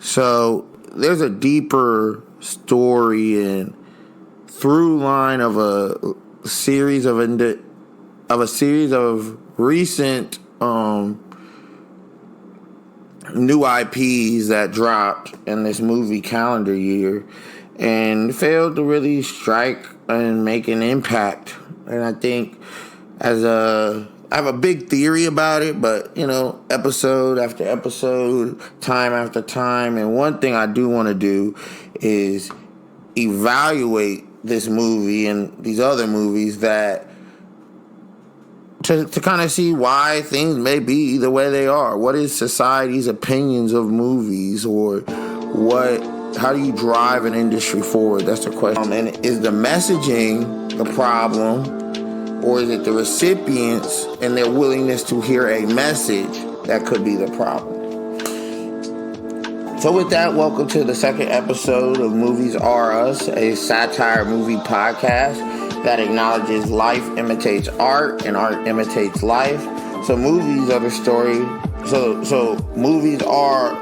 So there's a deeper story and through line of a series of recent new IPs that dropped in this movie calendar year and failed to really strike and make an impact. And I think I have a big theory about it, but, episode after episode, time after time. And one thing I do want to do is evaluate this movie and these other movies to kind of see why things may be the way they are. What is society's opinions of movies, or how do you drive an industry forward? That's the question. And is the messaging the problem, or is it the recipients and their willingness to hear a message that could be the problem? So with that, welcome to the second episode of Movies-aRe-USS, a satire movie podcast that acknowledges life imitates art and art imitates life. So movies are the story. So movies are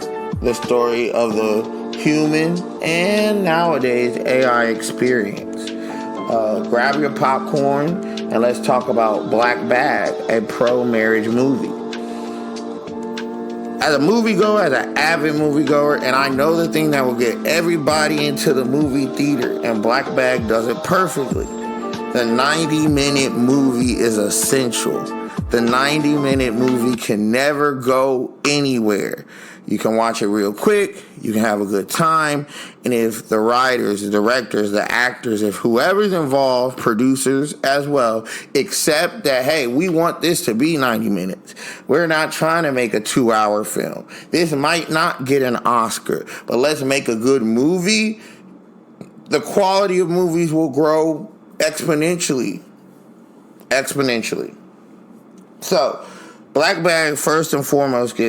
the story of the human and nowadays AI experience. Grab your popcorn and let's talk about Black Bag, a pro-marriage movie. As a moviegoer, as an avid moviegoer, and I know the thing that will get everybody into the movie theater, and Black Bag does it perfectly. The 90-minute movie is essential. The 90-minute movie can never go anywhere. You can watch it real quick, you can have a good time, and if the writers, the directors, the actors, if whoever's involved, producers as well, accept that, hey, we want this to be 90 minutes. We're not trying to make a 2-hour film. This might not get an Oscar, but let's make a good movie. The quality of movies will grow exponentially. So, Black Bag, first and foremost,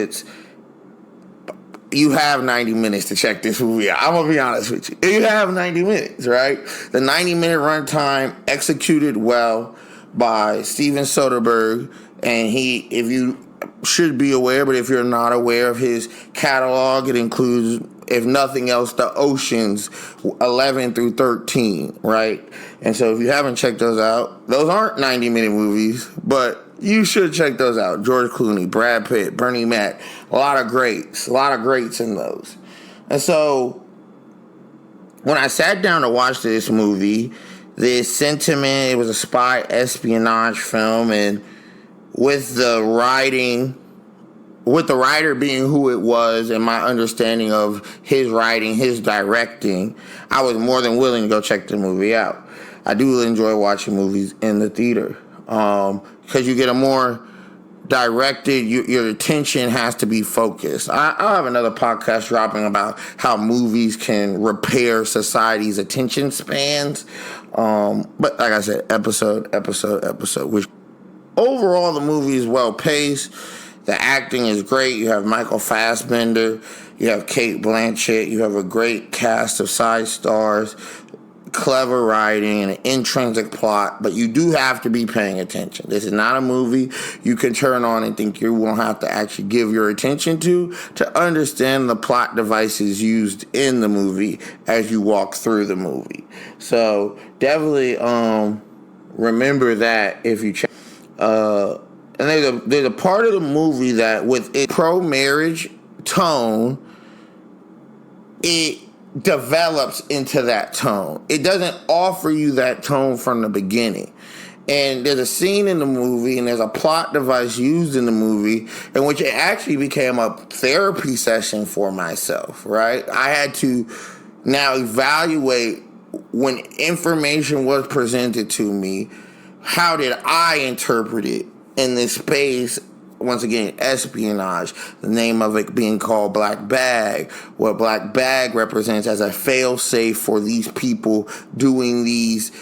you have 90 minutes to check this movie out. I'm going to be honest with you. You have 90 minutes, right? The 90-minute runtime executed well by Steven Soderbergh. And if you should be aware, but if you're not aware of his catalog, it includes, if nothing else, the Oceans 11 through 13, right? And so if you haven't checked those out, those aren't 90-minute movies, but you should check those out. George Clooney, Brad Pitt, Bernie Mac, a lot of greats in those. And so when I sat down to watch this movie, this sentiment, it was a spy espionage film, and with the writer being who it was and my understanding of his writing, his directing, I was more than willing to go check the movie out. I do enjoy watching movies in the theater because you get a more directed, your attention has to be focused. I'll have another podcast dropping about how movies can repair society's attention spans. But like I said, episode, which overall the movie is well paced. The acting is great. You have Michael Fassbender, you have Cate Blanchett, you have a great cast of side stars, clever writing, and an intrinsic plot, but you do have to be paying attention. This is not a movie you can turn on and think you won't have to actually give your attention to understand the plot devices used in the movie as you walk through the movie. So definitely remember that if you check. And there's a part of the movie that with its pro-marriage tone, it develops into that tone. It doesn't offer you that tone from the beginning. And there's a scene in the movie and there's a plot device used in the movie in which it actually became a therapy session for myself, right? I had to now evaluate when information was presented to me, how did I interpret it in this space? Once again, espionage, the name of it being called Black Bag, what Black Bag represents as a fail-safe for these people doing this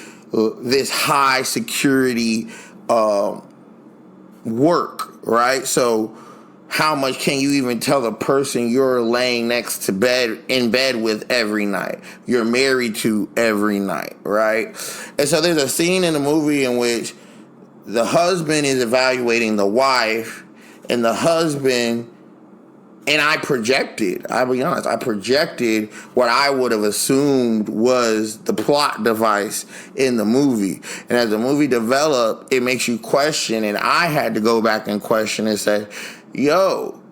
high security work, right? So how much can you even tell the person you're laying next to in bed with every night, you're married to every night, right? And so there's a scene in the movie in which the husband is evaluating the wife, and the husband And I'll be honest, I projected what I would have assumed was the plot device in the movie. And as the movie developed, it makes you question, and I had to go back and question and say, yo,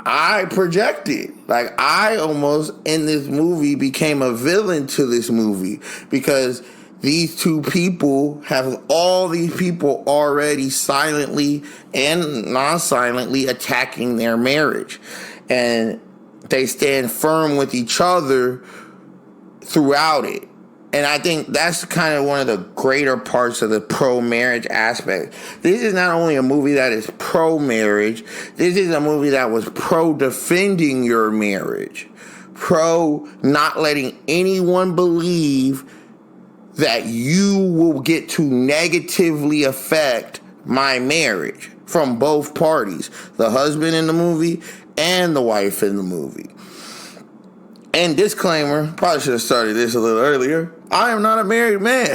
I projected. Like, I almost, in this movie, became a villain to this movie because these two people have all these people already silently and non-silently attacking their marriage. And they stand firm with each other throughout it. And I think that's kind of one of the greater parts of the pro-marriage aspect. This is not only a movie that is pro-marriage, this is a movie that was pro-defending your marriage. Pro not letting anyone believe that you will get to negatively affect my marriage from both parties. The husband in the movie and the wife in the movie. And disclaimer, probably should have started this a little earlier. I am not a married man.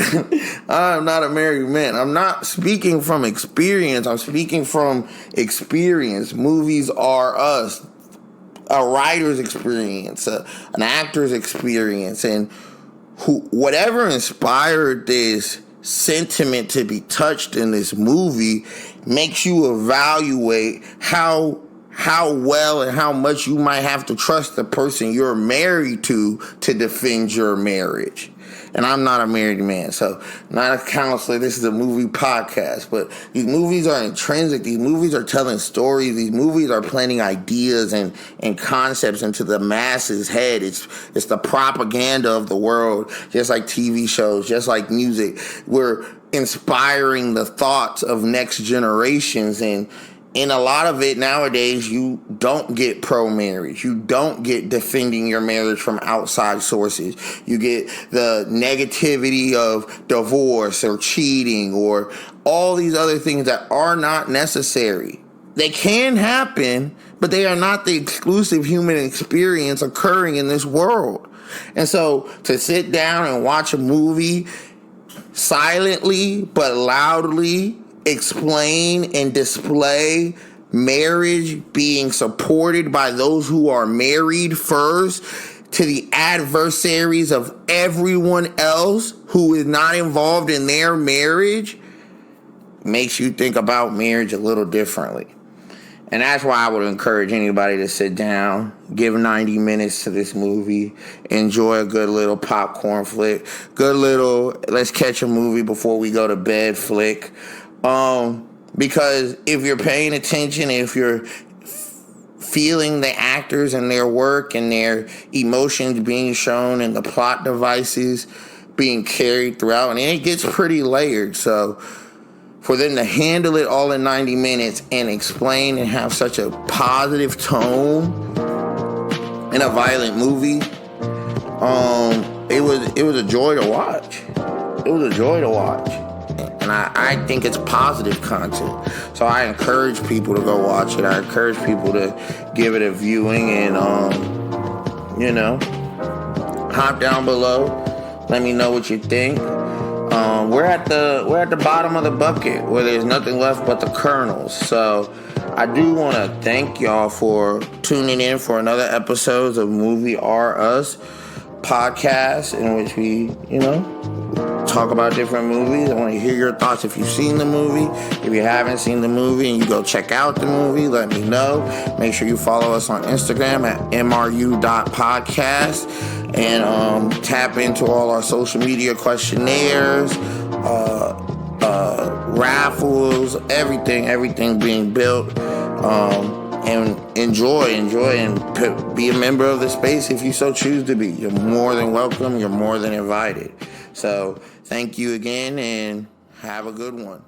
I am not a married man. I'm not speaking from experience. I'm speaking from experience. Movies are us. A writer's experience, an actor's experience. And whatever inspired this sentiment to be touched in this movie makes you evaluate how well and how much you might have to trust the person you're married to defend your marriage. And I'm not a married man, so not a counselor. This is a movie podcast. But these movies are intrinsic. These movies are telling stories. These movies are planting ideas and concepts into the masses' head. It's the propaganda of the world, just like TV shows, just like music. We're inspiring the thoughts of next generations, and in a lot of it nowadays, you don't get pro-marriage. You don't get defending your marriage from outside sources. You get the negativity of divorce or cheating or all these other things that are not necessary. They can happen, but they are not the exclusive human experience occurring in this world. And so to sit down and watch a movie silently but loudly explain and display marriage being supported by those who are married first to the adversaries of everyone else who is not involved in their marriage makes you think about marriage a little differently. And that's why I would encourage anybody to sit down, give 90 minutes to this movie, enjoy a good little popcorn flick, good little let's catch a movie before we go to bed flick. Because if you're paying attention, if you're feeling the actors and their work and their emotions being shown and the plot devices being carried throughout, and it gets pretty layered. So for them to handle it all in 90 minutes and explain and have such a positive tone in a violent movie, it was a joy to watch. It was a joy to watch. And I think it's positive content. So I encourage people to go watch it. I encourage people to give it a viewing and, hop down below. Let me know what you think. We're at the bottom of the bucket where there's nothing left but the kernels. So I do want to thank y'all for tuning in for another episode of Movies-aRe-USS podcast in which we, talk about different movies. I want to hear your thoughts if you've seen the movie. If you haven't seen the movie and you go check out the movie, let me know. Make sure you follow us on Instagram at mru.podcast and tap into all our social media questionnaires, raffles, everything being built. And enjoy and be a member of the space if you so choose to be. You're more than welcome. You're more than invited. So thank you again and have a good one.